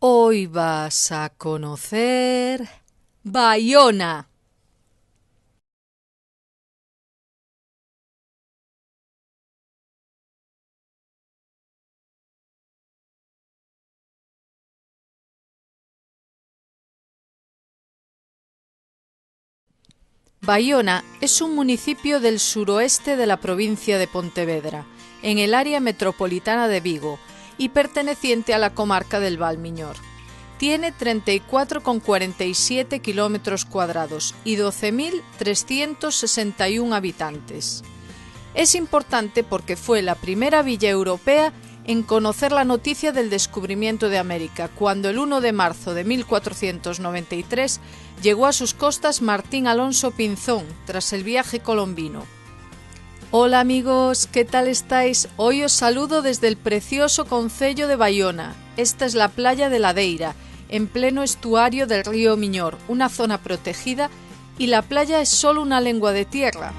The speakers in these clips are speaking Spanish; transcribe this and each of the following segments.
Hoy vas a conocer Baiona. Baiona es un municipio del suroeste de la provincia de Pontevedra, en el área metropolitana de Vigo y perteneciente a la comarca del Val Miñor. Tiene 34,47 kilómetros cuadrados y 12.361 habitantes. Es importante porque fue la primera villa europea en conocer la noticia del descubrimiento de América, cuando el 1 de marzo de 1493 llegó a sus costas Martín Alonso Pinzón, tras el viaje colombino. Hola amigos, ¿qué tal estáis? Hoy os saludo desde el precioso concello de Baiona. Esta es la playa de Ladeira, en pleno estuario del río Miñor, una zona protegida, y la playa es solo una lengua de tierra.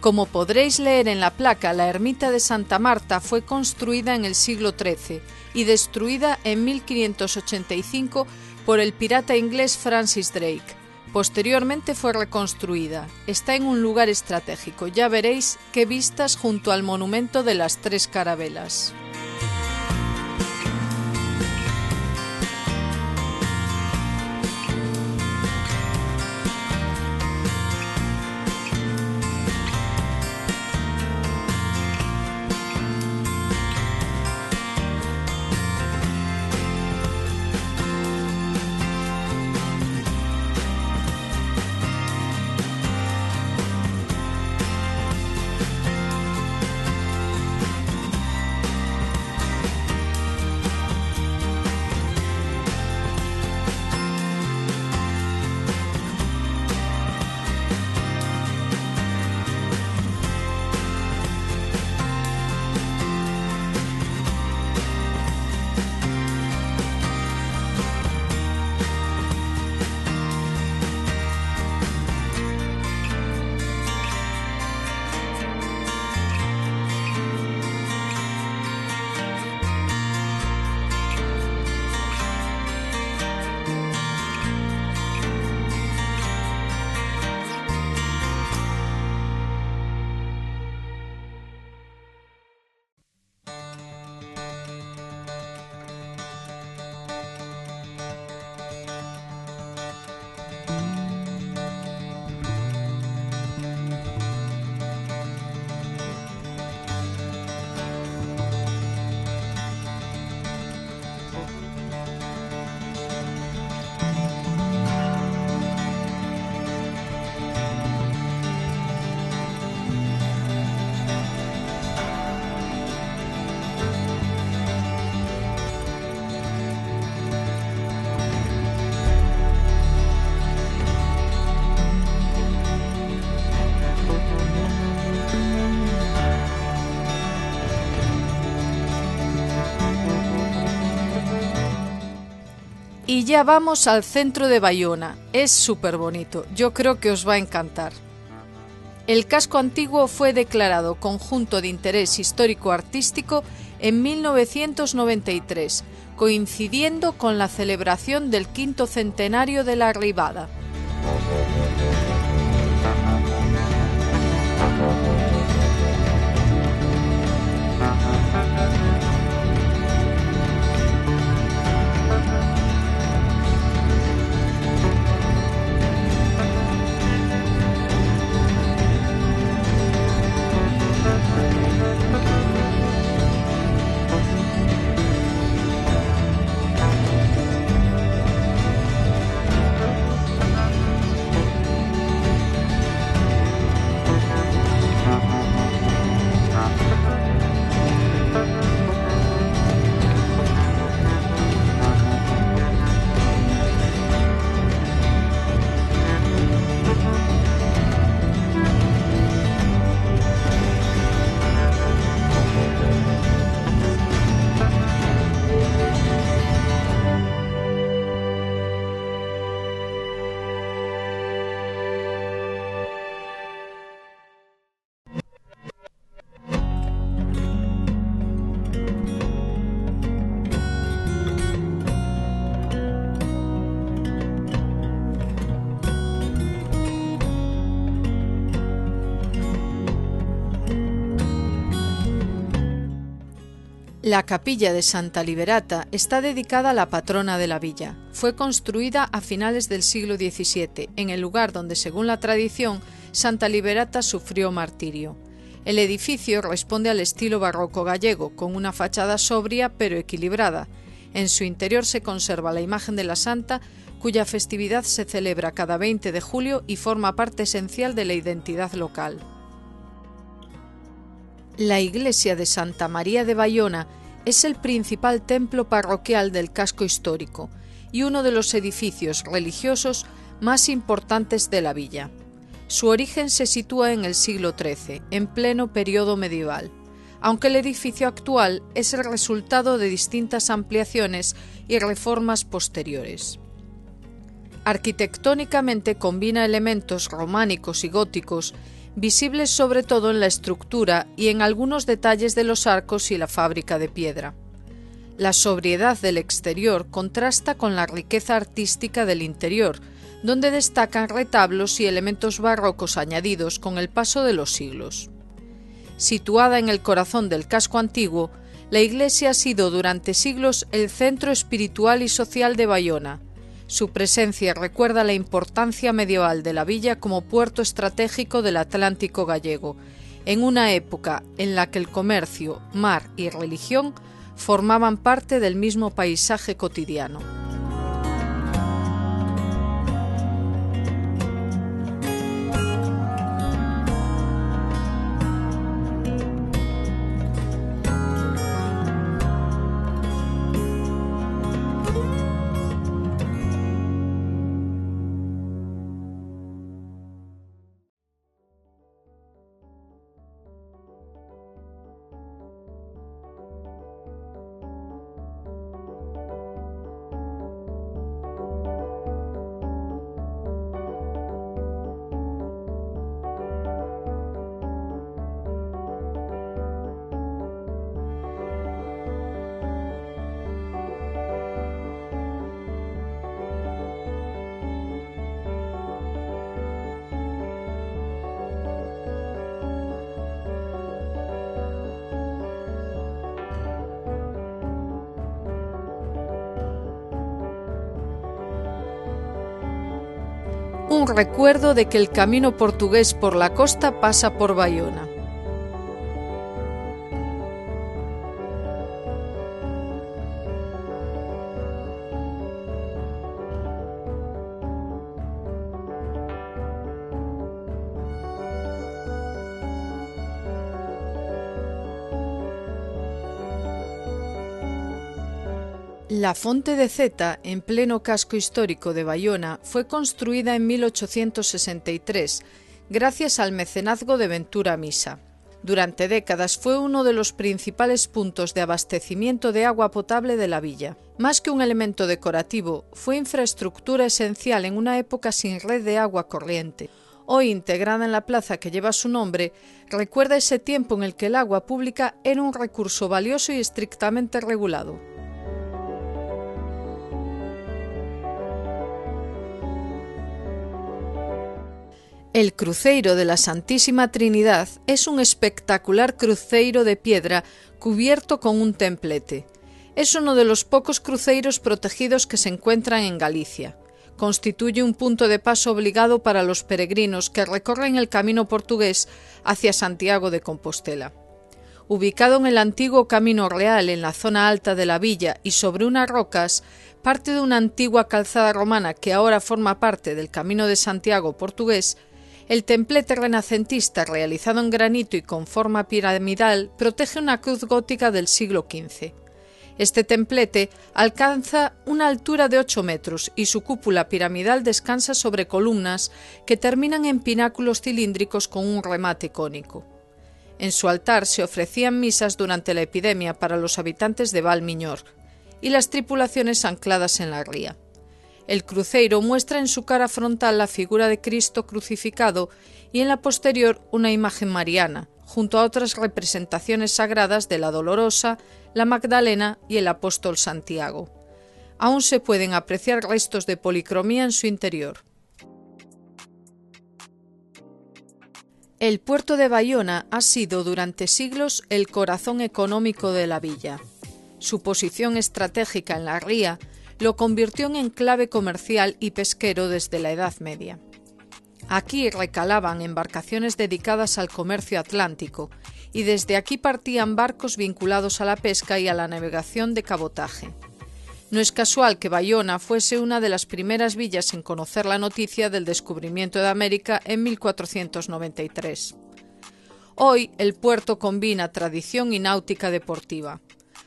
Como podréis leer en la placa, la ermita de Santa Marta fue construida en el siglo XIII y destruida en 1585 por el pirata inglés Francis Drake. Posteriormente fue reconstruida. Está en un lugar estratégico. Ya veréis qué vistas junto al monumento de las Tres Carabelas. Y ya vamos al centro de Baiona. Es súper bonito, yo creo que os va a encantar. El casco antiguo fue declarado Conjunto de Interés Histórico-Artístico en 1993, coincidiendo con la celebración del 5º centenario de la arribada. La capilla de Santa Liberata está dedicada a la patrona de la villa. Fue construida a finales del siglo XVII, en el lugar donde, según la tradición, Santa Liberata sufrió martirio. El edificio responde al estilo barroco gallego, con una fachada sobria pero equilibrada. En su interior se conserva la imagen de la santa, cuya festividad se celebra cada 20 de julio y forma parte esencial de la identidad local. La iglesia de Santa María de Bayona es el principal templo parroquial del casco histórico y uno de los edificios religiosos más importantes de la villa. Su origen se sitúa en el siglo XIII, en pleno periodo medieval, aunque el edificio actual es el resultado de distintas ampliaciones y reformas posteriores. Arquitectónicamente combina elementos románicos y góticos, visibles sobre todo en la estructura y en algunos detalles de los arcos y la fábrica de piedra. La sobriedad del exterior contrasta con la riqueza artística del interior, donde destacan retablos y elementos barrocos añadidos con el paso de los siglos. Situada en el corazón del casco antiguo, la iglesia ha sido durante siglos el centro espiritual y social de Bayona. Su presencia recuerda la importancia medieval de la villa como puerto estratégico del Atlántico gallego, en una época en la que el comercio, mar y religión formaban parte del mismo paisaje cotidiano. Un recuerdo de que el camino portugués por la costa pasa por Bayona. La Fonte de Zeta, en pleno casco histórico de Bayona, fue construida en 1863, gracias al mecenazgo de Ventura Misa. Durante décadas fue uno de los principales puntos de abastecimiento de agua potable de la villa. Más que un elemento decorativo, fue infraestructura esencial en una época sin red de agua corriente. Hoy integrada en la plaza que lleva su nombre, recuerda ese tiempo en el que el agua pública era un recurso valioso y estrictamente regulado. El cruceiro de la Santísima Trinidad es un espectacular cruceiro de piedra cubierto con un templete. Es uno de los pocos cruceiros protegidos que se encuentran en Galicia. Constituye un punto de paso obligado para los peregrinos que recorren el camino portugués hacia Santiago de Compostela. Ubicado en el antiguo Camino Real en la zona alta de la villa y sobre unas rocas, parte de una antigua calzada romana que ahora forma parte del Camino de Santiago portugués, el templete renacentista realizado en granito y con forma piramidal protege una cruz gótica del siglo XV. Este templete alcanza una altura de 8 metros y su cúpula piramidal descansa sobre columnas que terminan en pináculos cilíndricos con un remate cónico. En su altar se ofrecían misas durante la epidemia para los habitantes de Valmiñor y las tripulaciones ancladas en la ría. El cruceiro muestra en su cara frontal la figura de Cristo crucificado y en la posterior una imagen mariana, junto a otras representaciones sagradas de la Dolorosa, la Magdalena y el apóstol Santiago. Aún se pueden apreciar restos de policromía en su interior. El puerto de Bayona ha sido durante siglos el corazón económico de la villa. Su posición estratégica en la ría lo convirtió en enclave comercial y pesquero desde la Edad Media. Aquí recalaban embarcaciones dedicadas al comercio atlántico y desde aquí partían barcos vinculados a la pesca y a la navegación de cabotaje. No es casual que Bayona fuese una de las primeras villas en conocer la noticia del descubrimiento de América en 1493. Hoy el puerto combina tradición y náutica deportiva.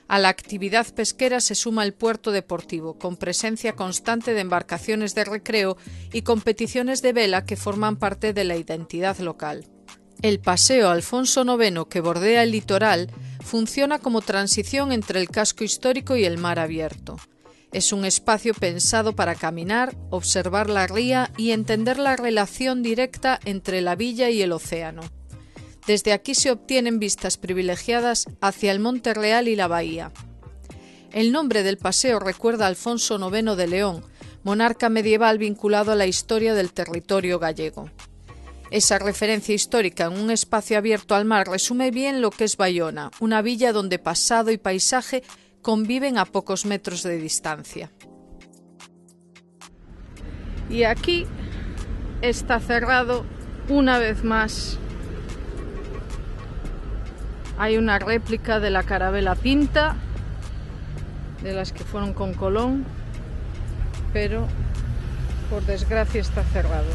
A la actividad pesquera se suma el puerto deportivo, con presencia constante de embarcaciones de recreo y competiciones de vela que forman parte de la identidad local. El Paseo Alfonso IX, que bordea el litoral, funciona como transición entre el casco histórico y el mar abierto. Es un espacio pensado para caminar, observar la ría y entender la relación directa entre la villa y el océano. Desde aquí se obtienen vistas privilegiadas hacia el Monte Real y la bahía. El nombre del paseo recuerda a Alfonso IX de León, monarca medieval vinculado a la historia del territorio gallego. Esa referencia histórica en un espacio abierto al mar resume bien lo que es Bayona, una villa donde pasado y paisaje conviven a pocos metros de distancia. Y aquí está cerrado una vez más. Hay una réplica de la Carabela Pinta, de las que fueron con Colón, pero por desgracia está cerrado.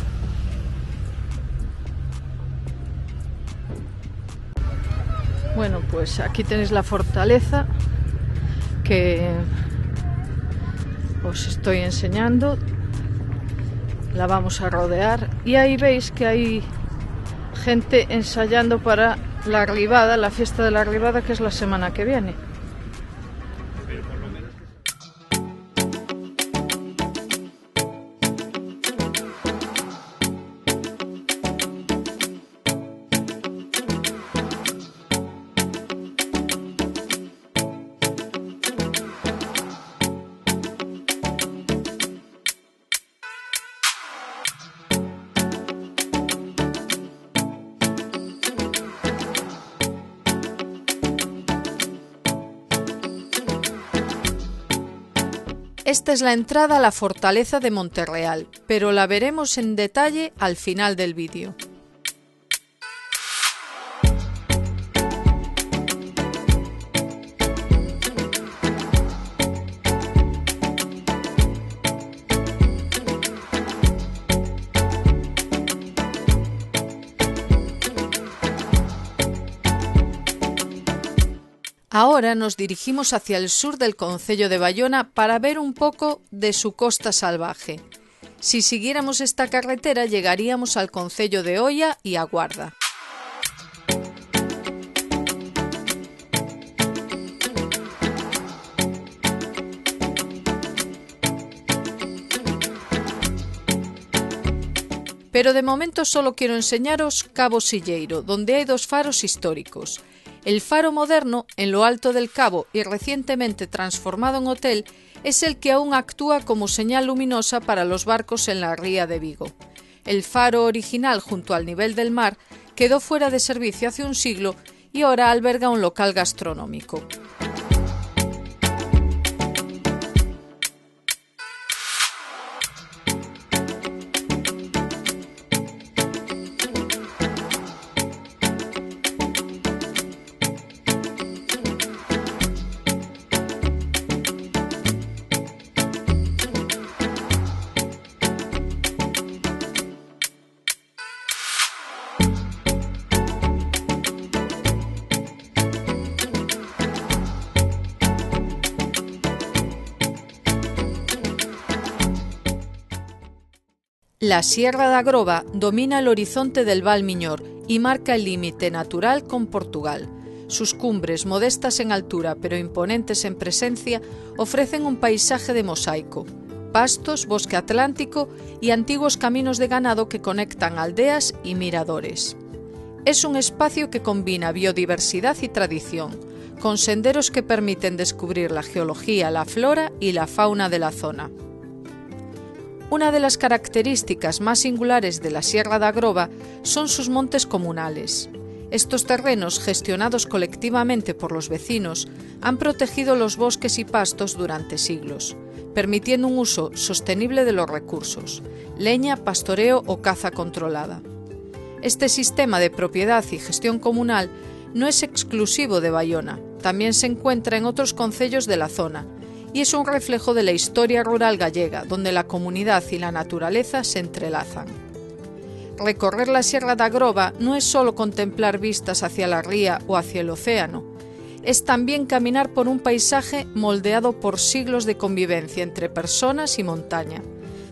Bueno, pues aquí tenéis la fortaleza que os estoy enseñando. La vamos a rodear y ahí veis que hay gente ensayando para la arribada, la fiesta de la arribada, que es la semana que viene. Esta es la entrada a la fortaleza de Monterreal, pero la veremos en detalle al final del vídeo. Ahora nos dirigimos hacia el sur del concello de Bayona para ver un poco de su costa salvaje. Si siguiéramos esta carretera llegaríamos al concello de Oia y a Guarda. Pero de momento solo quiero enseñaros Cabo Silleiro, donde hay dos faros históricos. El faro moderno, en lo alto del cabo y recientemente transformado en hotel, es el que aún actúa como señal luminosa para los barcos en la ría de Vigo. El faro original, junto al nivel del mar, quedó fuera de servicio hace un siglo y ahora alberga un local gastronómico. La Sierra da Groba domina el horizonte del Val Miñor y marca el límite natural con Portugal. Sus cumbres, modestas en altura pero imponentes en presencia, ofrecen un paisaje de mosaico, pastos, bosque atlántico y antiguos caminos de ganado que conectan aldeas y miradores. Es un espacio que combina biodiversidad y tradición, con senderos que permiten descubrir la geología, la flora y la fauna de la zona. Una de las características más singulares de la Sierra da Groba son sus montes comunales. Estos terrenos, gestionados colectivamente por los vecinos, han protegido los bosques y pastos durante siglos, permitiendo un uso sostenible de los recursos: leña, pastoreo o caza controlada. Este sistema de propiedad y gestión comunal no es exclusivo de Baiona, también se encuentra en otros concellos de la zona, y es un reflejo de la historia rural gallega, donde la comunidad y la naturaleza se entrelazan. Recorrer la Sierra da Groba no es solo contemplar vistas hacia la ría o hacia el océano, es también caminar por un paisaje moldeado por siglos de convivencia entre personas y montaña,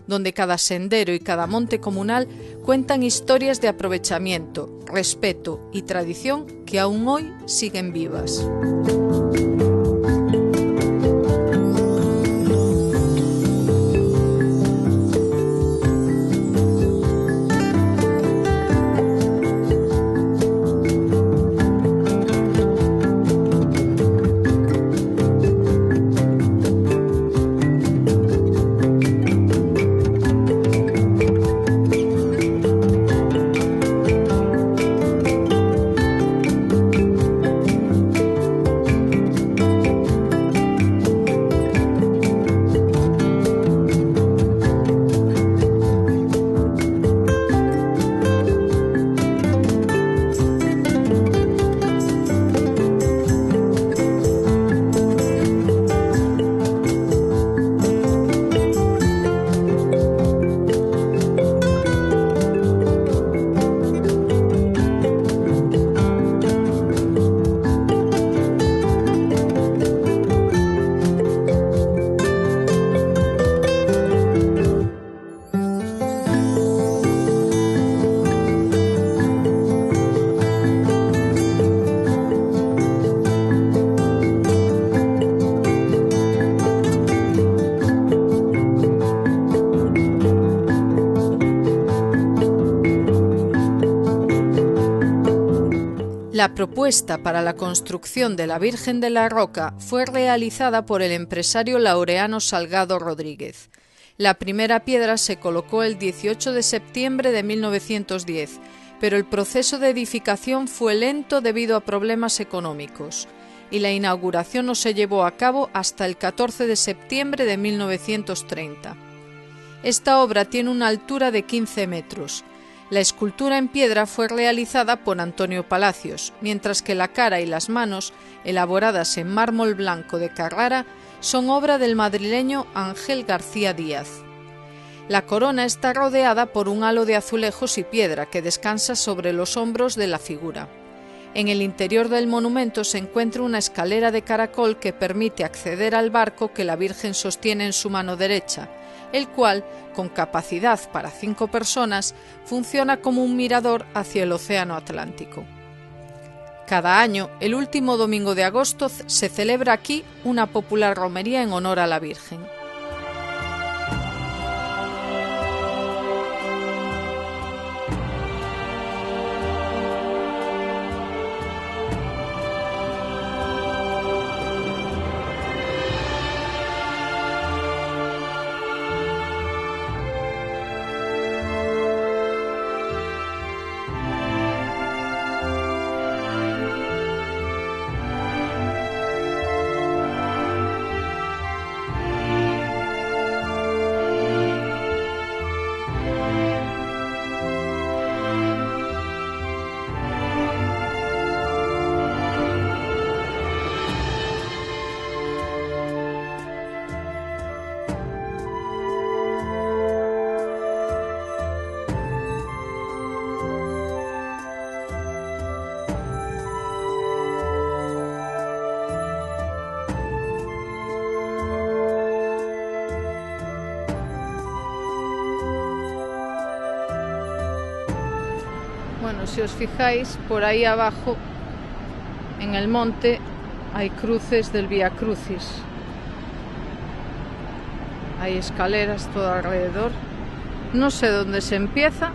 donde cada sendero y cada monte comunal cuentan historias de aprovechamiento, respeto y tradición que aún hoy siguen vivas. La propuesta para la construcción de la Virgen de la Roca fue realizada por el empresario Laureano Salgado Rodríguez. La primera piedra se colocó el 18 de septiembre de 1910, pero el proceso de edificación fue lento debido a problemas económicos, y la inauguración no se llevó a cabo hasta el 14 de septiembre de 1930. Esta obra tiene una altura de 15 metros. La escultura en piedra fue realizada por Antonio Palacios, mientras que la cara y las manos, elaboradas en mármol blanco de Carrara, son obra del madrileño Ángel García Díaz. La corona está rodeada por un halo de azulejos y piedra que descansa sobre los hombros de la figura. En el interior del monumento se encuentra una escalera de caracol que permite acceder al barco que la Virgen sostiene en su mano derecha, el cual, con capacidad para 5 personas, funciona como un mirador hacia el océano Atlántico. Cada año, el último domingo de agosto, se celebra aquí una popular romería en honor a la Virgen. Bueno, si os fijáis, por ahí abajo, en el monte, hay cruces del Vía Crucis. Hay escaleras todo alrededor. No sé dónde se empieza.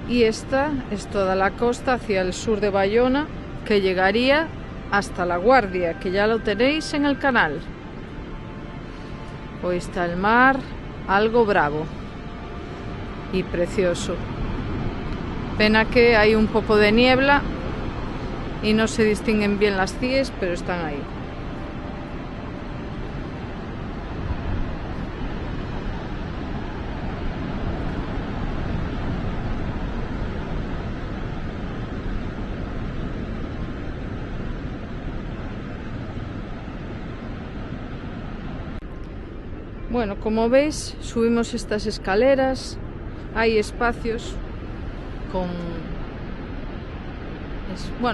Y esta es toda la costa hacia el sur de Baiona, que llegaría hasta La Guardia, que ya lo tenéis en el canal. Hoy está el mar, algo bravo y precioso. Pena que hay un poco de niebla y no se distinguen bien las CIEs, pero están ahí. Bueno, como veis, subimos estas escaleras, hay espacios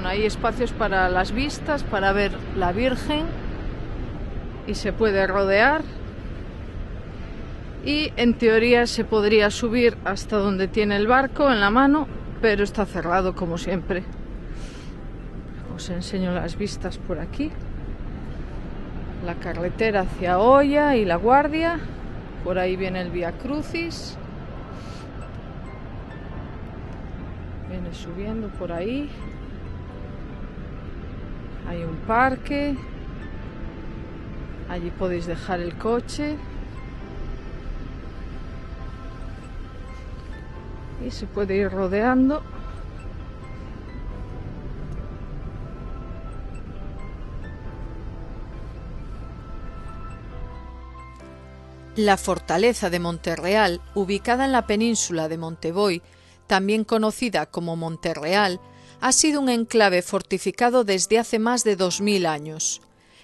hay espacios para las vistas, para ver la Virgen, y se puede rodear, y en teoría se podría subir hasta donde tiene el barco en la mano, pero está cerrado como siempre. Os enseño las vistas por aquí. La carretera hacia Oia y La Guardia, por ahí viene el Vía Crucis, viene subiendo por ahí, hay un parque, allí podéis dejar el coche y se puede ir rodeando. La fortaleza de Monterreal, ubicada en la península de Monteboy, también conocida como Monterreal, ha sido un enclave fortificado desde hace más de 2000 años.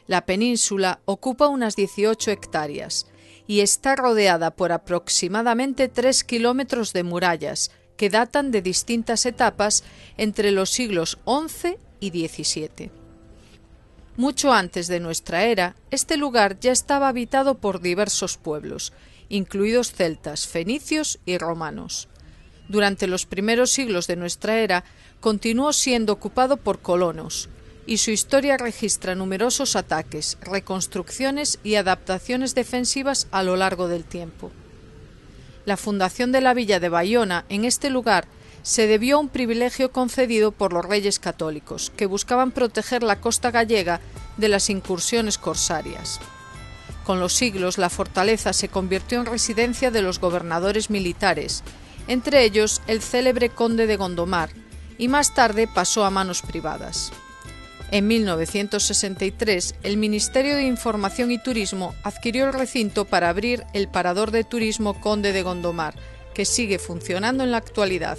La península ocupa unas 18 hectáreas y está rodeada por aproximadamente 3 kilómetros de murallas que datan de distintas etapas entre los siglos XI y XVII. Mucho antes de nuestra era, este lugar ya estaba habitado por diversos pueblos, incluidos celtas, fenicios y romanos. Durante los primeros siglos de nuestra era, continuó siendo ocupado por colonos, y su historia registra numerosos ataques, reconstrucciones y adaptaciones defensivas a lo largo del tiempo. La fundación de la villa de Bayona en este lugar se debió a un privilegio concedido por los reyes católicos, que buscaban proteger la costa gallega de las incursiones corsarias. Con los siglos, la fortaleza se convirtió en residencia de los gobernadores militares, entre ellos el célebre conde de Gondomar, y más tarde pasó a manos privadas. En 1963, el Ministerio de Información y Turismo adquirió el recinto para abrir el Parador de Turismo Conde de Gondomar, que sigue funcionando en la actualidad.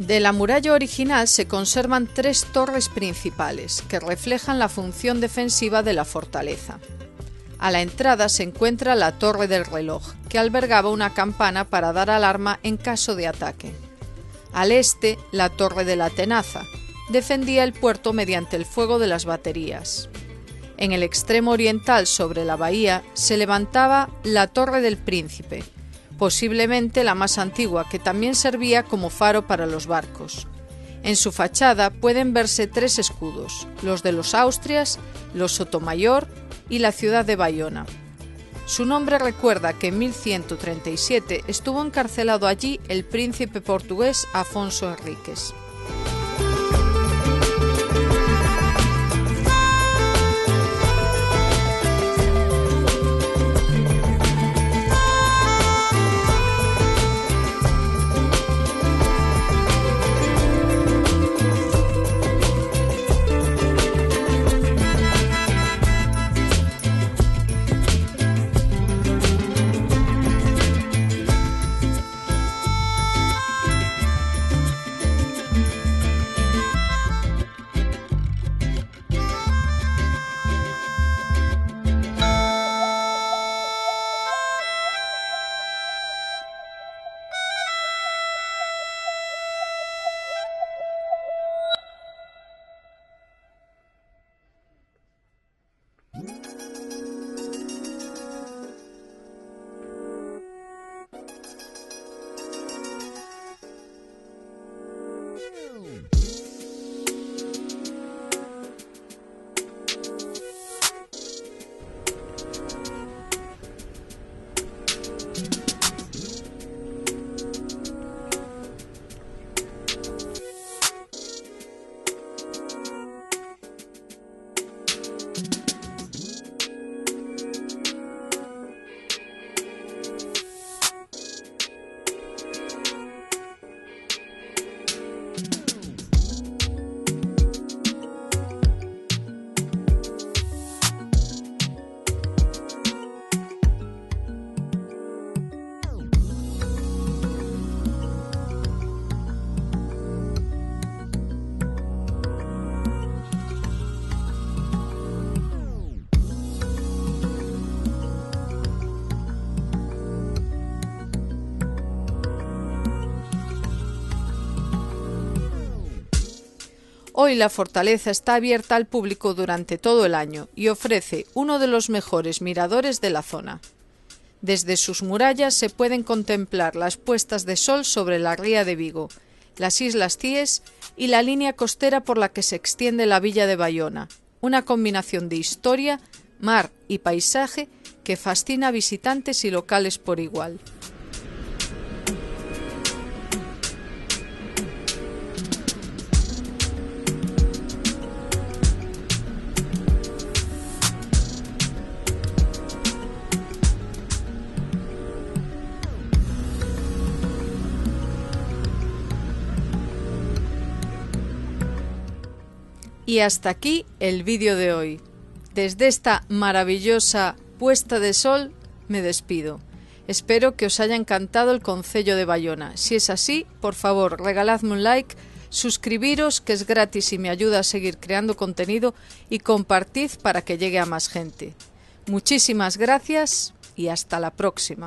De la muralla original se conservan 3 torres principales, que reflejan la función defensiva de la fortaleza. A la entrada se encuentra la Torre del Reloj, que albergaba una campana para dar alarma en caso de ataque. Al este, la Torre de la Tenaza defendía el puerto mediante el fuego de las baterías. En el extremo oriental, sobre la bahía, se levantaba la Torre del Príncipe, posiblemente la más antigua, que también servía como faro para los barcos. En su fachada pueden verse 3 escudos, los de los Austrias, los Sotomayor y la ciudad de Bayona. Su nombre recuerda que en 1137 estuvo encarcelado allí el príncipe portugués Afonso Enríquez. Hoy la fortaleza está abierta al público durante todo el año y ofrece uno de los mejores miradores de la zona. Desde sus murallas se pueden contemplar las puestas de sol sobre la ría de Vigo, las Islas Cíes y la línea costera por la que se extiende la villa de Baiona, una combinación de historia, mar y paisaje que fascina a visitantes y locales por igual. Y hasta aquí el vídeo de hoy. Desde esta maravillosa puesta de sol me despido. Espero que os haya encantado el concello de Baiona. Si es así, por favor, regaladme un like, suscribiros, que es gratis y me ayuda a seguir creando contenido, y compartid para que llegue a más gente. Muchísimas gracias y hasta la próxima.